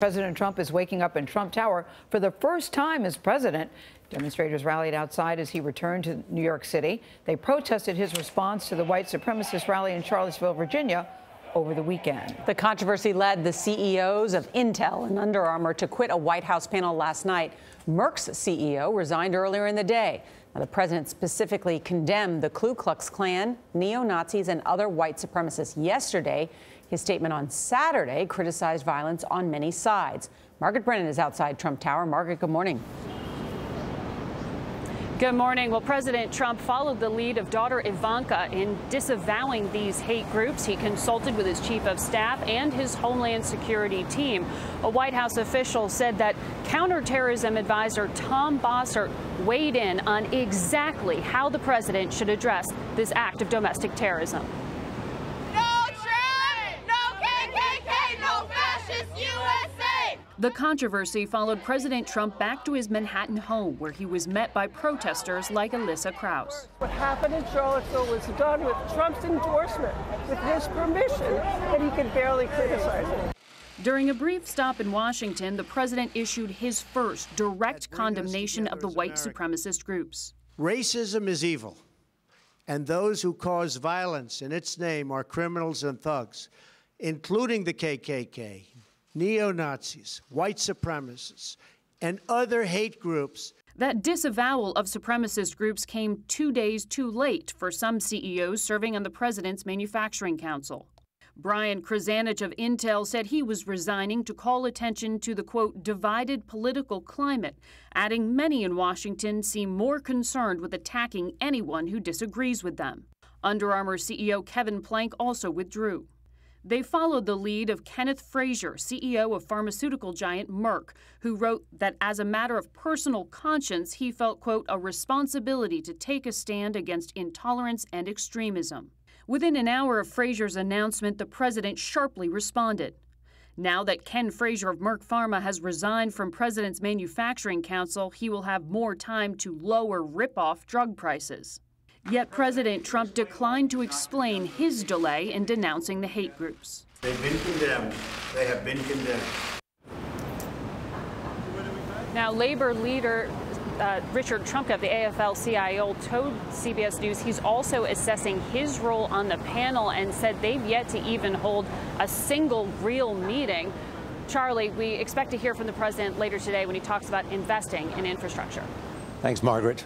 President Trump is waking up in Trump Tower for the first time as president. Demonstrators rallied outside as he returned to New York City. They protested his response to the white supremacist rally in Charlottesville, Virginia, over the weekend. The controversy led the CEOs of Intel and Under Armour to quit a White House panel last night. Merck's CEO resigned earlier in the day. Now, the president specifically condemned the Ku Klux Klan, neo-Nazis, and other white supremacists yesterday. His statement on Saturday criticized violence on many sides. Margaret Brennan is outside Trump Tower. Margaret, good morning. Good morning. Well, President Trump followed the lead of daughter Ivanka in disavowing these hate groups. He consulted with his chief of staff and his Homeland Security team. A White House official said that counterterrorism advisor Tom Bossert weighed in on exactly how the president should address this act of domestic terrorism. The controversy followed President Trump back to his Manhattan home, where he was met by protesters like Alyssa Krause. What happened in Charlottesville was done with Trump's endorsement, with his permission, and he could barely criticize it. During a brief stop in Washington, the president issued his first direct condemnation of the white supremacist groups. Racism is evil, and those who cause violence in its name are criminals and thugs, including the KKK. Neo-Nazis, white supremacists, and other hate groups. That disavowal of supremacist groups came 2 days too late for some CEOs serving on the president's manufacturing council. Brian Krzanich of Intel said he was resigning to call attention to the, quote, divided political climate, adding many in Washington seem more concerned with attacking anyone who disagrees with them. Under Armour CEO Kevin Plank also withdrew. They followed the lead of Kenneth Frazier, CEO of pharmaceutical giant Merck, who wrote that as a matter of personal conscience, he felt, quote, a responsibility to take a stand against intolerance and extremism. Within an hour of Frazier's announcement, the president sharply responded. Now that Ken Frazier of Merck Pharma has resigned from President's Manufacturing Council, he will have more time to lower rip-off drug prices. Yet President Trump declined to explain his delay in denouncing the hate groups. They've been condemned. They have been condemned. Now, Labor leader Richard Trumka, the AFL-CIO, told CBS News he's also assessing his role on the panel and said they've yet to even hold a single real meeting. Charlie, we expect to hear from the president later today when he talks about investing in infrastructure. Thanks, Margaret.